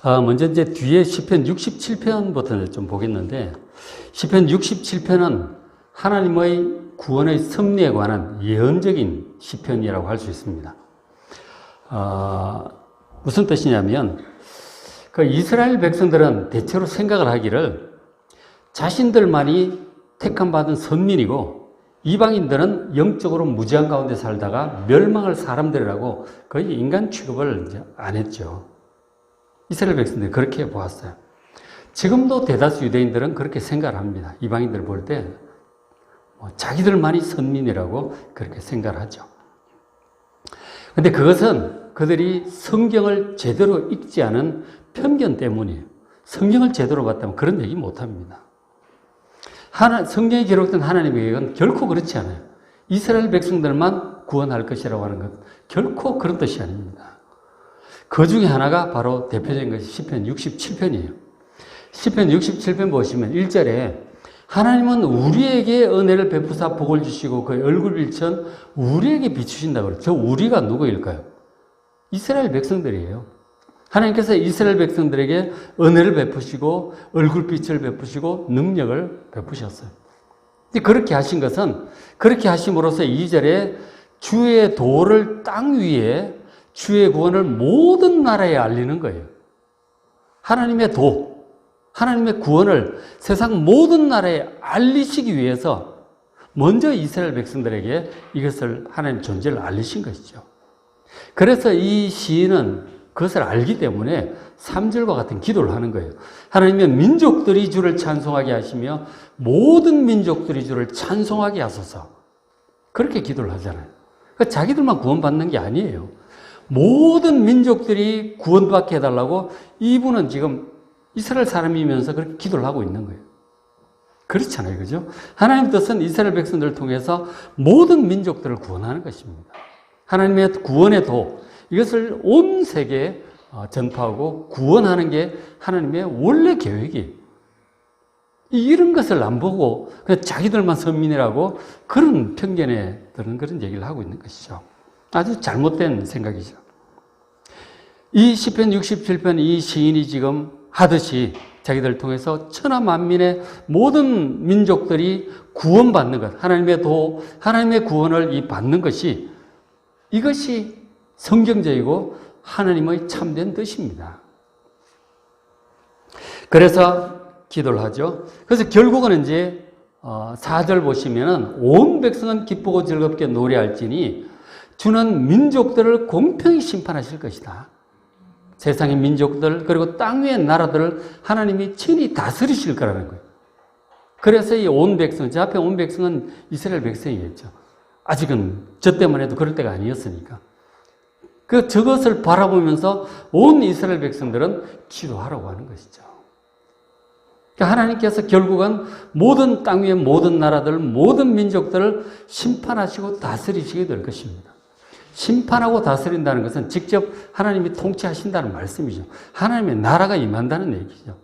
먼저 이제 뒤에 시편 67편부터 좀 보겠는데, 시편 67편은 하나님의 구원의 섭리에 관한 예언적인 시편이라고 할 수 있습니다. 무슨 뜻이냐면, 그 이스라엘 백성들은 대체로 생각을 하기를 자신들만이 택함받은 선민이고 이방인들은 영적으로 무지한 가운데 살다가 멸망할 사람들이라고 거의 인간 취급을 이제 안 했죠. 이스라엘 백성들이 그렇게 보았어요. 지금도 대다수 유대인들은 그렇게 생각을 합니다. 이방인들을 볼 때 자기들만이 선민이라고 그렇게 생각을 하죠. 근데 그것은 그들이 성경을 제대로 읽지 않은 편견 때문이에요. 성경을 제대로 봤다면 그런 얘기 못 합니다. 성경에 기록된 하나님의 계획은 결코 그렇지 않아요. 이스라엘 백성들만 구원할 것이라고 하는 것, 결코 그런 뜻이 아닙니다. 그 중에 하나가 바로 대표적인 것이 시편 67편이에요. 시편 67편 보시면 1절에 하나님은 우리에게 은혜를 베푸사 복을 주시고 그의 얼굴 빛은 우리에게 비추신다고 그래요. 저 우리가 누구일까요? 이스라엘 백성들이에요. 하나님께서 이스라엘 백성들에게 은혜를 베푸시고 얼굴빛을 베푸시고 능력을 베푸셨어요. 그렇게 하신 것은, 그렇게 하심으로써 2절에 주의 도를 땅 위에 주의 구원을 모든 나라에 알리는 거예요. 하나님의 도, 하나님의 구원을 세상 모든 나라에 알리시기 위해서 먼저 이스라엘 백성들에게 이것을 하나님 존재를 알리신 것이죠. 그래서 이 시인은 그것을 알기 때문에 3절과 같은 기도를 하는 거예요. 하나님의 민족들이 주를 찬송하게 하시며 모든 민족들이 주를 찬송하게 하소서. 그렇게 기도를 하잖아요. 그러니까 자기들만 구원받는 게 아니에요. 모든 민족들이 구원받게 해달라고 이분은 지금 이스라엘 사람이면서 그렇게 기도를 하고 있는 거예요. 그렇잖아요. 그죠? 하나님 뜻은 이스라엘 백성들을 통해서 모든 민족들을 구원하는 것입니다. 하나님의 구원의 도, 이것을 온 세계에 전파하고 구원하는 게 하나님의 원래 계획이에요. 이런 것을 안 보고 그냥 자기들만 선민이라고 그런 편견에 드는 그런 얘기를 하고 있는 것이죠. 아주 잘못된 생각이죠. 이 시편 67편 이 시인이 지금 하듯이 자기들을 통해서 천하 만민의 모든 민족들이 구원받는 것, 하나님의 도, 하나님의 구원을 받는 것이 이것이 성경적이고 하나님의 참된 뜻입니다. 그래서 기도를 하죠. 그래서 결국은 이제 4절 보시면은 온 백성은 기쁘고 즐겁게 노래할지니 주는 민족들을 공평히 심판하실 것이다. 세상의 민족들 그리고 땅 위의 나라들을 하나님이 친히 다스리실 거라는 거예요. 그래서 이 온 백성, 저 앞에 온 백성은 이스라엘 백성이겠죠. 아직은 저 때만 해도 그럴 때가 아니었으니까. 저것을 바라보면서 온 이스라엘 백성들은 기도하라고 하는 것이죠. 그러니까 하나님께서 결국은 모든 땅 위의 모든 나라들, 모든 민족들을 심판하시고 다스리시게 될 것입니다. 심판하고 다스린다는 것은 직접 하나님이 통치하신다는 말씀이죠. 하나님의 나라가 임한다는 얘기죠.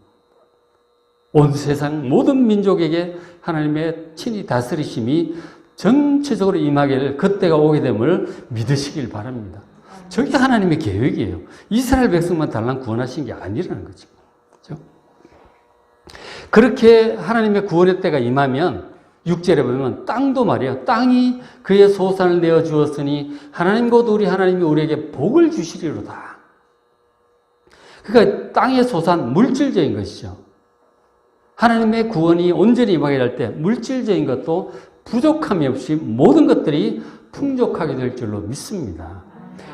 온 세상 모든 민족에게 하나님의 친히 다스리심이 전체적으로 임하게 될 그때가 오게 됨을 믿으시길 바랍니다. 저게 하나님의 계획이에요. 이스라엘 백성만 달랑 구원하신 게 아니라는 거죠. 그렇죠? 그렇게 하나님의 구원의 때가 임하면 6절에 보면 땅도 말이에요. 땅이 그의 소산을 내어 주었으니 하나님 곧 우리 하나님이 우리에게 복을 주시리로다. 그러니까 땅의 소산, 물질적인 것이죠. 하나님의 구원이 온전히 임하게 될 때 물질적인 것도 부족함이 없이 모든 것들이 풍족하게 될 줄로 믿습니다.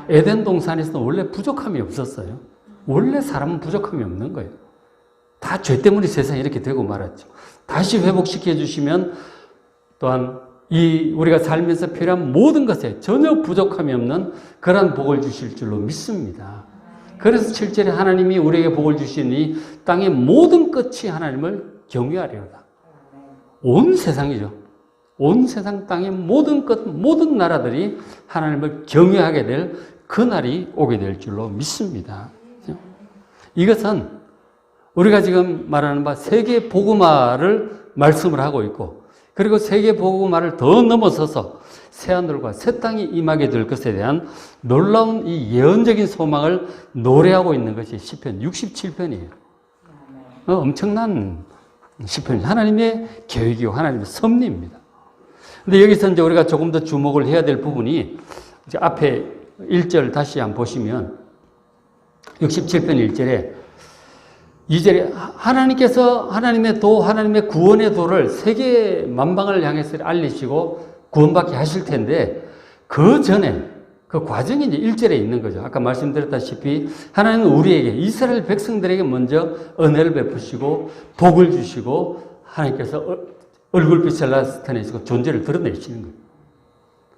에덴 동산에서는 원래 부족함이 없었어요. 원래 사람은 부족함이 없는 거예요. 다 죄 때문에 세상이 이렇게 되고 말았죠. 다시 회복시켜 주시면 또한 우리가 살면서 필요한 모든 것에 전혀 부족함이 없는 그런 복을 주실 줄로 믿습니다. 그래서 7절에 하나님이 우리에게 복을 주시니 땅의 모든 끝이 하나님을 경외하리로다. 온 세상이죠. 온 세상 땅의 모든 끝, 모든 나라들이 하나님을 경외하게 될 그날이 오게 될 줄로 믿습니다. 이것은 우리가 지금 말하는 바 세계 복음화를 말씀을 하고 있고, 그리고 세계 복음화를 더 넘어서서 새하늘과 새 땅이 임하게 될 것에 대한 놀라운 이 예언적인 소망을 노래하고 있는 것이 시편 67편이에요. 엄청난 시편이 하나님의 계획이고 하나님의 섭리입니다. 근데 여기서 이제 우리가 조금 더 주목을 해야 될 부분이 이제 앞에 1절 다시 한번 보시면 67편 1절에 2절에 하나님께서 하나님의 도, 하나님의 구원의 도를 세계 만방을 향해서 알리시고 구원받게 하실 텐데 그 전에 그 과정이 이제 1절에 있는 거죠. 아까 말씀드렸다시피 하나님은 우리에게 이스라엘 백성들에게 먼저 은혜를 베푸시고 복을 주시고 하나님께서 얼굴빛을 나타내시고 존재를 드러내시는 거예요.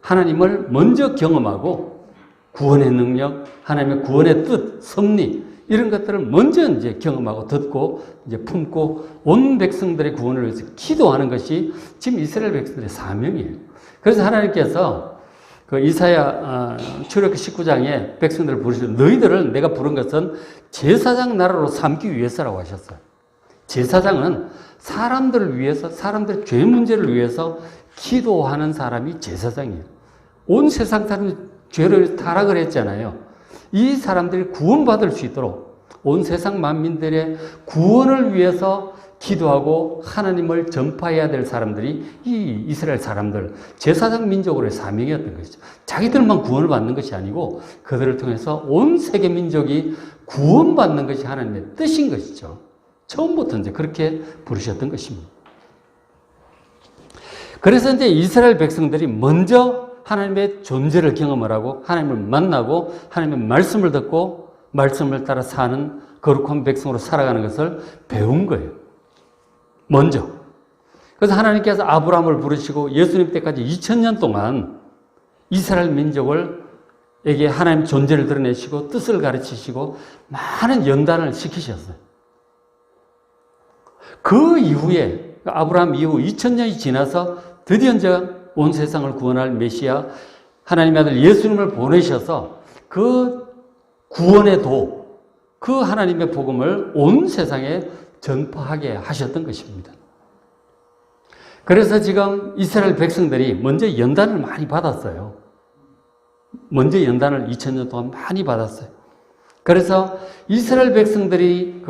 하나님을 먼저 경험하고 구원의 능력, 하나님의 구원의 뜻, 섭리 이런 것들을 먼저 이제 경험하고 듣고 이제 품고 온 백성들의 구원을 위해서 기도하는 것이 지금 이스라엘 백성들의 사명이에요. 그래서 하나님께서 그 이사야 출애굽기 19장에 백성들을 부르시고 너희들을 내가 부른 것은 제사장 나라로 삼기 위해서라고 하셨어요. 제사장은 사람들을 위해서 사람들의 죄 문제를 위해서 기도하는 사람이 제사장이에요. 온 세상 사람이 죄를 타락을 했잖아요. 이 사람들이 구원받을 수 있도록 온 세상 만민들의 구원을 위해서 기도하고 하나님을 전파해야 될 사람들이 이 이스라엘 사람들, 제사장 민족으로의 사명이었던 것이죠. 자기들만 구원을 받는 것이 아니고 그들을 통해서 온 세계 민족이 구원받는 것이 하나님의 뜻인 것이죠. 처음부터 이제 그렇게 부르셨던 것입니다. 그래서 이제 이스라엘 백성들이 먼저 하나님의 존재를 경험을 하고 하나님을 만나고 하나님의 말씀을 듣고 말씀을 따라 사는 거룩한 백성으로 살아가는 것을 배운 거예요. 먼저. 그래서 하나님께서 아브라함을 부르시고 예수님 때까지 2000년 동안 이스라엘 민족에게 하나님 존재를 드러내시고 뜻을 가르치시고 많은 연단을 시키셨어요. 그 이후에 아브라함 이후 2000년이 지나서 드디어 이제 온 세상을 구원할 메시아 하나님의 아들 예수님을 보내셔서 그 구원의 도, 그 하나님의 복음을 온 세상에 전파하게 하셨던 것입니다. 그래서 지금 이스라엘 백성들이 먼저 연단을 많이 받았어요. 먼저 연단을 2000년 동안 많이 받았어요. 그래서 이스라엘 백성들이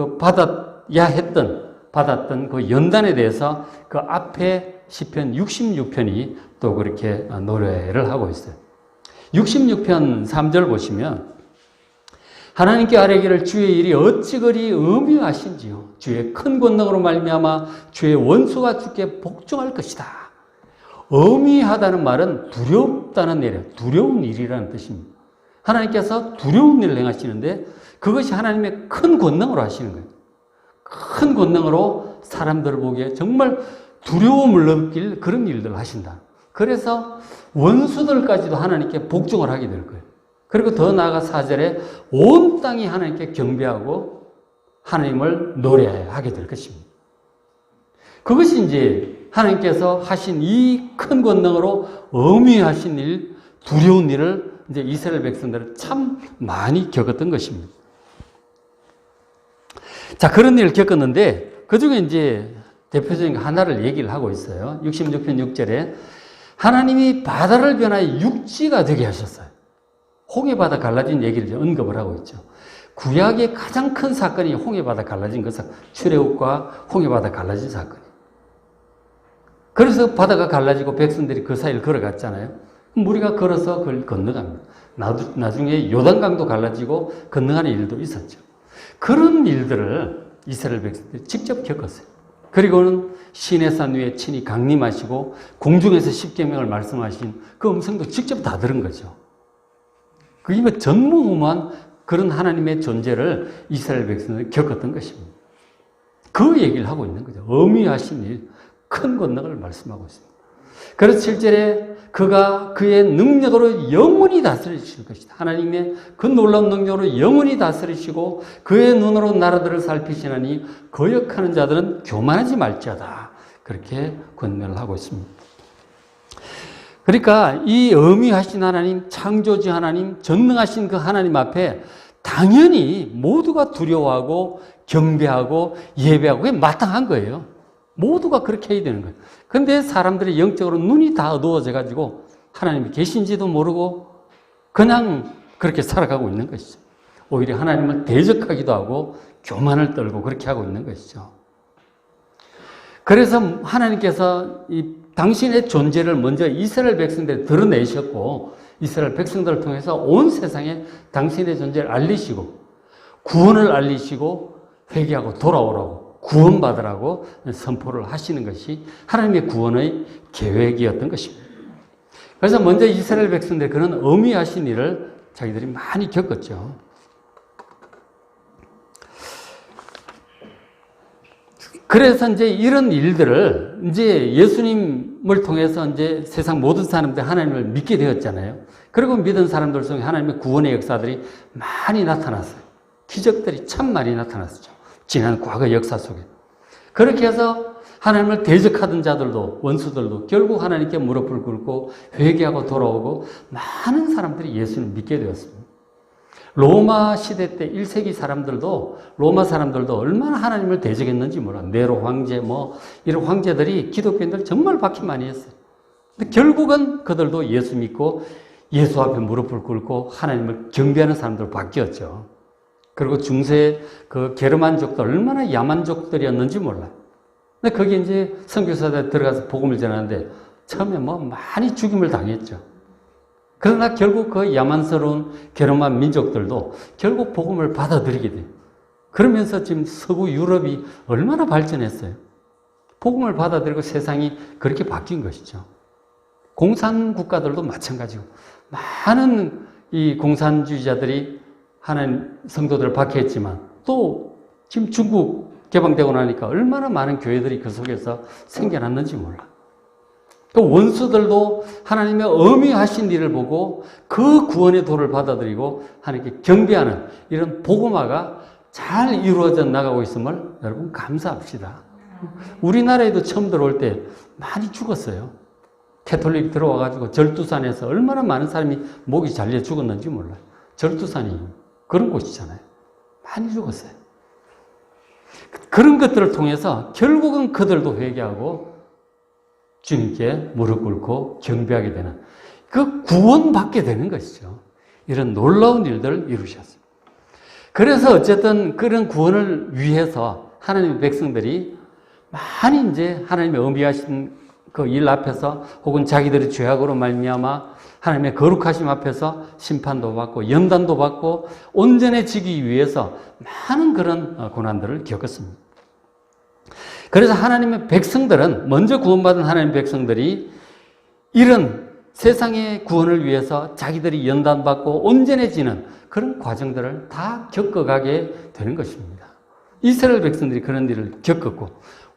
받았던 그 연단에 대해서 그 앞에 시편 66편이 또 그렇게 노래를 하고 있어요. 66편 3절 보시면 하나님께 아뢰기를 주의 일이 어찌 그리 엄히하신지요. 주의 큰 권능으로 말미암아 주의 원수가 주께 복종할 것이다. 엄히하다는 말은 두렵다는 일이에요. 두려운 일이라는 뜻입니다. 하나님께서 두려운 일을 행하시는데 그것이 하나님의 큰 권능으로 하시는 거예요. 큰 권능으로 사람들을 보기에 정말 두려움을 느낄 그런 일들을 하신다. 그래서 원수들까지도 하나님께 복종을 하게 될 거예요. 그리고 더 나아가 4절에 온 땅이 하나님께 경배하고 하나님을 노래하게 될 것입니다. 그것이 이제 하나님께서 하신 이 큰 권능으로 엄히하신 일, 두려운 일을 이제 이스라엘 백성들은 참 많이 겪었던 것입니다. 자, 그런 일을 겪었는데 그 중에 이제 대표적인 하나를 얘기를 하고 있어요. 66편 6절에 하나님이 바다를 변화해 육지가 되게 하셨어요. 홍해바다 갈라진 얘기를 언급을 하고 있죠. 구약의 가장 큰 사건이 홍해바다 갈라진 그 사건, 출애굽과 홍해바다 갈라진 사건이에요. 그래서 바다가 갈라지고 백성들이 그 사이를 걸어갔잖아요. 우리가 걸어서 그걸 건너갑니다. 나중에 요단강도 갈라지고 건너가는 일도 있었죠. 그런 일들을 이스라엘 백성들이 직접 겪었어요. 그리고는 시내산 위에 친히 강림하시고 공중에서 십계명을 말씀하신 그 음성도 직접 다 들은 거죠. 그게 뭐 전무후무한 그런 하나님의 존재를 이스라엘 백성들이 겪었던 것입니다. 그 얘기를 하고 있는 거죠. 엄히하신 일, 큰 권능을 말씀하고 있습니다. 그래서 7절에 그가 그의 능력으로 영원히 다스리실 것이다. 하나님의 그 놀라운 능력으로 영원히 다스리시고 그의 눈으로 나라들을 살피시나니 거역하는 자들은 교만하지 말지어다. 그렇게 권면을 하고 있습니다. 그러니까 이 엄히하신 하나님, 창조주 하나님, 전능하신 그 하나님 앞에 당연히 모두가 두려워하고 경배하고 예배하고 그게 마땅한 거예요. 모두가 그렇게 해야 되는 거예요. 근데 사람들이 영적으로 눈이 다 어두워져 가지고 하나님이 계신지도 모르고 그냥 그렇게 살아가고 있는 것이죠. 오히려 하나님을 대적하기도 하고 교만을 떨고 그렇게 하고 있는 것이죠. 그래서 하나님께서 당신의 존재를 먼저 이스라엘 백성들에 드러내셨고 이스라엘 백성들을 통해서 온 세상에 당신의 존재를 알리시고 구원을 알리시고 회개하고 돌아오라고 구원받으라고 선포를 하시는 것이 하나님의 구원의 계획이었던 것입니다. 그래서 먼저 이스라엘 백성들이 그런 어미하신 일을 자기들이 많이 겪었죠. 그래서 이제 이런 일들을 이제 예수님을 통해서 이제 세상 모든 사람들이 하나님을 믿게 되었잖아요. 그리고 믿은 사람들 속에 하나님의 구원의 역사들이 많이 나타났어요. 기적들이 참 많이 나타났죠. 지난 과거 역사 속에. 그렇게 해서 하나님을 대적하던 자들도 원수들도 결국 하나님께 무릎을 꿇고 회개하고 돌아오고 많은 사람들이 예수를 믿게 되었습니다. 로마 시대 때 1세기 사람들도 로마 사람들도 얼마나 하나님을 대적했는지 몰라. 네로 황제 이런 황제들이 기독교인들 정말 박해 많이 했어요. 근데 결국은 그들도 예수 믿고 예수 앞에 무릎을 꿇고 하나님을 경배하는 사람들로 바뀌었죠. 그리고 중세 그 게르만족들 얼마나 야만족들이었는지 몰라요. 근데 거기 이제 선교사들 들어가서 복음을 전하는데 처음에 많이 죽임을 당했죠. 그러나 결국 그 야만스러운 게르만 민족들도 결국 복음을 받아들이게 돼요. 그러면서 지금 서구 유럽이 얼마나 발전했어요. 복음을 받아들이고 세상이 그렇게 바뀐 것이죠. 공산 국가들도 마찬가지고 많은 이 공산주의자들이 하나님 성도들을 박해했지만 또 지금 중국 개방되고 나니까 얼마나 많은 교회들이 그 속에서 생겨났는지 몰라. 또 원수들도 하나님의 어미하신 일을 보고 그 구원의 도를 받아들이고 하나님께 경배하는 이런 복음화가 잘 이루어져 나가고 있음을 여러분 감사합시다. 우리나라에도 처음 들어올 때 많이 죽었어요. 캐톨릭 들어와가지고 절두산에서 얼마나 많은 사람이 목이 잘려 죽었는지 몰라요. 절두산이 그런 곳이잖아요. 많이 죽었어요. 그런 것들을 통해서 결국은 그들도 회개하고 주님께 무릎 꿇고 경배하게 되는 그 구원받게 되는 것이죠. 이런 놀라운 일들을 이루셨어요. 그래서 어쨌든 그런 구원을 위해서 하나님의 백성들이 많이 이제 하나님의 어미하신 그 일 앞에서 혹은 자기들의 죄악으로 말미암아 하나님의 거룩하심 앞에서 심판도 받고 연단도 받고 온전해지기 위해서 많은 그런 고난들을 겪었습니다. 그래서 하나님의 백성들은 먼저 구원받은 하나님의 백성들이 이런 세상의 구원을 위해서 자기들이 연단받고 온전해지는 그런 과정들을 다 겪어가게 되는 것입니다. 이스라엘 백성들이 그런 일을 겪었고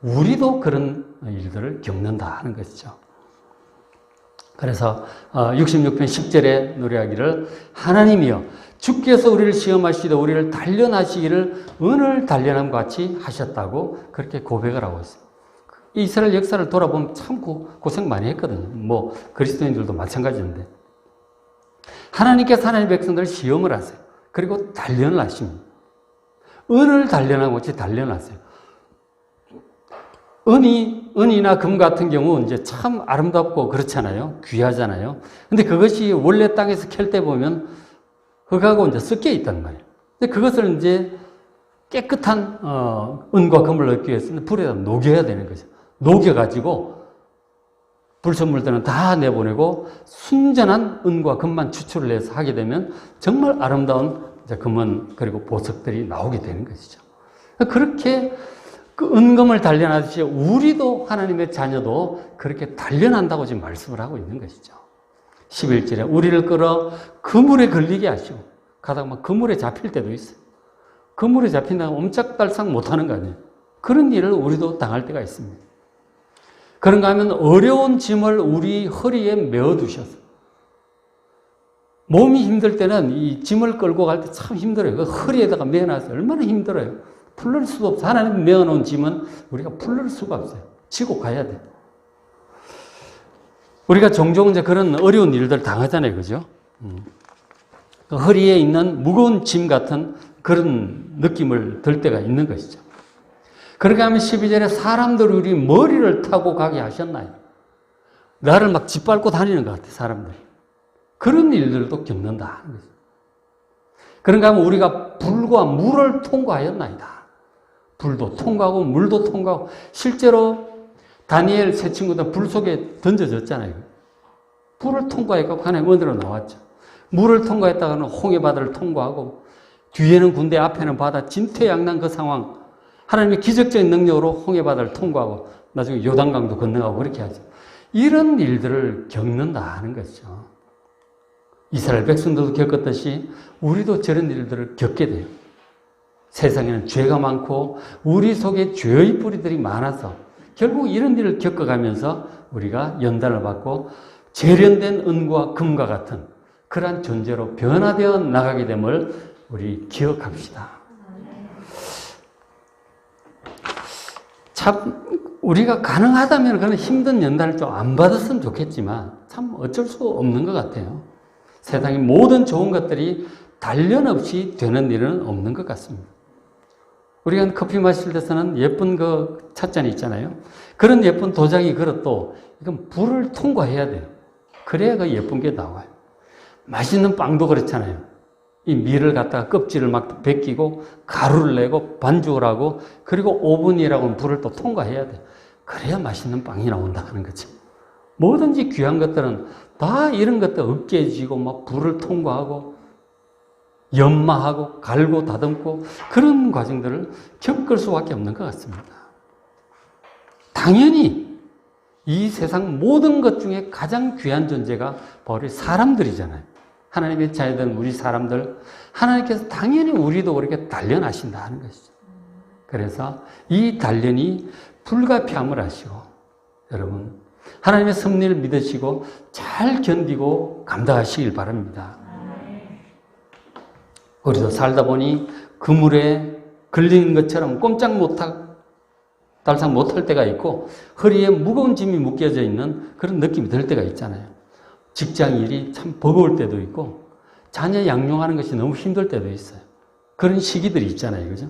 우리도 그런 일들을 겪는다 하는 것이죠. 그래서 66편 10절에 노래하기를 하나님이여 주께서 우리를 시험하시되 우리를 단련하시기를 은을 단련함과 같이 하셨다고 그렇게 고백을 하고 있어요. 이스라엘 역사를 돌아보면 참 고생 많이 했거든요. 그리스도인들도 마찬가지인데 하나님께서 하나님의 백성들을 시험을 하세요. 그리고 단련을 하십니다. 은을 단련하고 같이 단련하세요. 은이나 금 같은 경우 이제 참 아름답고 그렇잖아요. 귀하잖아요. 근데 그것이 원래 땅에서 캘 때 보면 흙하고 이제 섞여 있단 말이에요. 근데 그것을 이제 깨끗한 은과 금을 얻기 위해서는 불에다 녹여야 되는 거죠. 녹여가지고 불순물들은 다 내보내고 순전한 은과 금만 추출을 해서 하게 되면 정말 아름다운 금은 그리고 보석들이 나오게 되는 것이죠. 그렇게 그 은금을 단련하듯이 우리도 하나님의 자녀도 그렇게 단련한다고 지금 말씀을 하고 있는 것이죠. 11절에 우리를 끌어 그물에 걸리게 하시고 가다가 그물에 잡힐 때도 있어요. 그물에 잡힌다고 옴짝달싹 못하는 거 아니에요. 그런 일을 우리도 당할 때가 있습니다. 그런가 하면 어려운 짐을 우리 허리에 메어두셔서 몸이 힘들 때는 이 짐을 끌고 갈 때 참 힘들어요. 그 허리에다가 메어놔서 얼마나 힘들어요. 풀릴 수도 없어요. 하나님 메어놓은 짐은 우리가 풀릴 수가 없어요. 지고 가야 돼요. 우리가 종종 이제 그런 어려운 일들 당하잖아요. 그죠? 그 허리에 있는 무거운 짐 같은 그런 느낌을 들 때가 있는 것이죠. 그렇게 하면 12절에 사람들이 우리 머리를 타고 가게 하셨나요? 나를 막 짓밟고 다니는 것 같아, 사람들이. 그런 일들도 겪는다. 그런가 하면 우리가 불과 물을 통과하였나이다. 불도 통과하고 물도 통과하고, 실제로 다니엘 세 친구들 불 속에 던져졌잖아요. 불을 통과해서 하나님 은혜로 나왔죠. 물을 통과했다가는 홍해 바다를 통과하고, 뒤에는 군대, 앞에는 바다, 진퇴양난 그 상황, 하나님의 기적적인 능력으로 홍해 바다를 통과하고 나중에 요단강도 건너가고 그렇게 하죠. 이런 일들을 겪는다 하는 거죠. 이스라엘 백성들도 겪었듯이 우리도 저런 일들을 겪게 돼요. 세상에는 죄가 많고 우리 속에 죄의 뿌리들이 많아서 결국 이런 일을 겪어가면서 우리가 연단을 받고 재련된 은과 금과 같은 그러한 존재로 변화되어 나가게 됨을 우리 기억합시다. 참 우리가 가능하다면 그런 힘든 연단을 좀 안 받았으면 좋겠지만 참 어쩔 수 없는 것 같아요. 세상의 모든 좋은 것들이 단련 없이 되는 일은 없는 것 같습니다. 우리가 커피 마실 때서는 예쁜 그 찻잔이 있잖아요. 그런 예쁜 도자기 그릇도 이건 불을 통과해야 돼요. 그래야 그 예쁜 게 나와요. 맛있는 빵도 그렇잖아요. 이 밀을 갖다가 껍질을 막 벗기고 가루를 내고 반죽을 하고 그리고 오븐이라고 하는 불을 또 통과해야 돼요. 그래야 맛있는 빵이 나온다 하는 거죠. 뭐든지 귀한 것들은 다 이런 것들 으깨지고 막 불을 통과하고 연마하고 갈고 다듬고 그런 과정들을 겪을 수밖에 없는 것 같습니다. 당연히 이 세상 모든 것 중에 가장 귀한 존재가 바로 사람들이잖아요. 하나님의 자녀된 우리 사람들, 하나님께서 당연히 우리도 그렇게 단련하신다 하는 것이죠. 그래서 이 단련이 불가피함을 아시고 여러분 하나님의 섭리를 믿으시고 잘 견디고 감당하시길 바랍니다. 우리도 살다 보니 그물에 걸리는 것처럼 달싹 못할 때가 있고 허리에 무거운 짐이 묶여져 있는 그런 느낌이 들 때가 있잖아요. 직장 일이 참 버거울 때도 있고 자녀 양육하는 것이 너무 힘들 때도 있어요. 그런 시기들이 있잖아요. 그죠?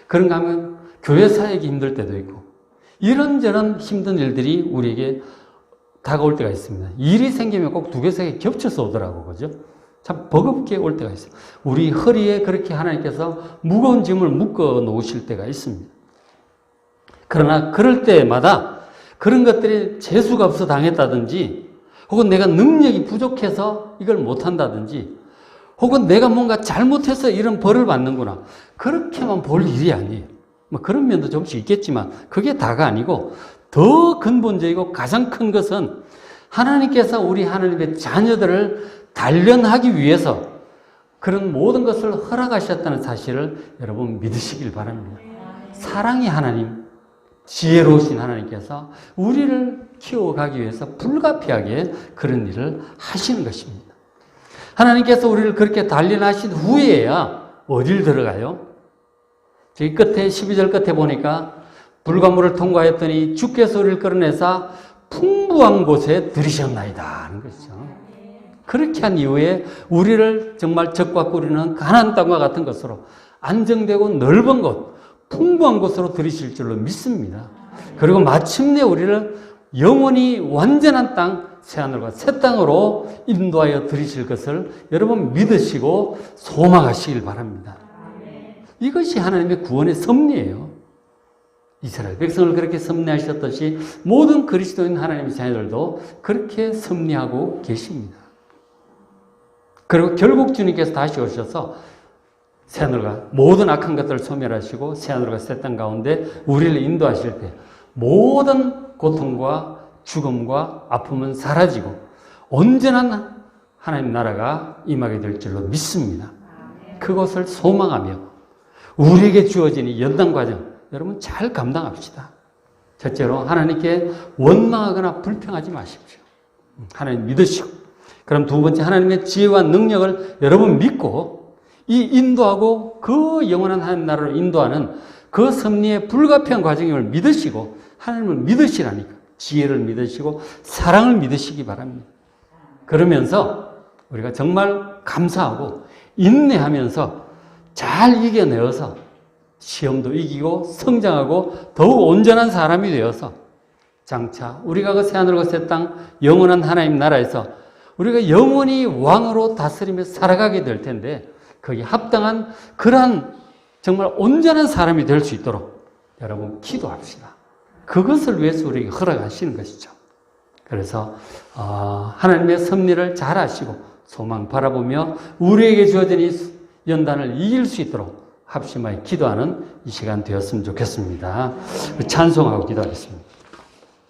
그런가 하면 교회 사역이 힘들 때도 있고 이런저런 힘든 일들이 우리에게 다가올 때가 있습니다. 일이 생기면 꼭 두 개, 세 개 겹쳐서 오더라고. 그죠? 참 버겁게 올 때가 있어요. 우리 허리에 그렇게 하나님께서 무거운 짐을 묶어 놓으실 때가 있습니다. 그러나 그럴 때마다 그런 것들이 재수가 없어 당했다든지 혹은 내가 능력이 부족해서 이걸 못한다든지 혹은 내가 뭔가 잘못해서 이런 벌을 받는구나. 그렇게만 볼 일이 아니에요. 뭐 그런 면도 조금씩 있겠지만 그게 다가 아니고 더 근본적이고 가장 큰 것은 하나님께서 우리 하나님의 자녀들을 단련하기 위해서 그런 모든 것을 허락하셨다는 사실을 여러분 믿으시길 바랍니다. 사랑의 하나님, 지혜로우신 하나님께서 우리를 키워가기 위해서 불가피하게 그런 일을 하시는 것입니다. 하나님께서 우리를 그렇게 단련하신 후에야 어딜 들어가요? 저기 끝에 12절 끝에 보니까 불과 물을 통과했더니 주께서 우리를 끌어내사 풍부한 곳에 들이셨나이다 하는 것이죠. 그렇게 한 이후에 우리를 정말 적과 꿀이는 가나안 땅과 같은 것으로 안정되고 넓은 곳, 풍부한 곳으로 들이실 줄로 믿습니다. 그리고 마침내 우리를 영원히 완전한 땅, 새하늘과 새 땅으로 인도하여 들이실 것을 여러분 믿으시고 소망하시길 바랍니다. 이것이 하나님의 구원의 섭리예요. 이스라엘 백성을 그렇게 섭리하셨듯이 모든 그리스도인 하나님의 자녀들도 그렇게 섭리하고 계십니다. 그리고 결국 주님께서 다시 오셔서 새하늘과 모든 악한 것들을 소멸하시고 새하늘과 새 땅 가운데 우리를 인도하실 때 모든 고통과 죽음과 아픔은 사라지고 온전한 하나님 나라가 임하게 될 줄로 믿습니다. 그것을 소망하며 우리에게 주어진 이 연단 과정 여러분 잘 감당합시다. 첫째로 하나님께 원망하거나 불평하지 마십시오. 하나님 믿으시고 그럼 두 번째 하나님의 지혜와 능력을 여러분 믿고 이 인도하고 그 영원한 하나님 나라로 인도하는 그 섭리의 불가피한 과정임을 믿으시고 하나님을 믿으시라니까 지혜를 믿으시고 사랑을 믿으시기 바랍니다. 그러면서 우리가 정말 감사하고 인내하면서 잘 이겨내어서 시험도 이기고 성장하고 더욱 온전한 사람이 되어서 장차 우리가 그 새하늘과 새 땅 영원한 하나님 나라에서 우리가 영원히 왕으로 다스리며 살아가게 될 텐데 거기에 합당한 그러한 정말 온전한 사람이 될 수 있도록 여러분 기도합시다. 그것을 위해서 우리에게 허락하시는 것이죠. 그래서 하나님의 섭리를 잘 아시고 소망 바라보며 우리에게 주어진 이 연단을 이길 수 있도록 합심하여 기도하는 이 시간 되었으면 좋겠습니다. 찬송하고 기도하겠습니다.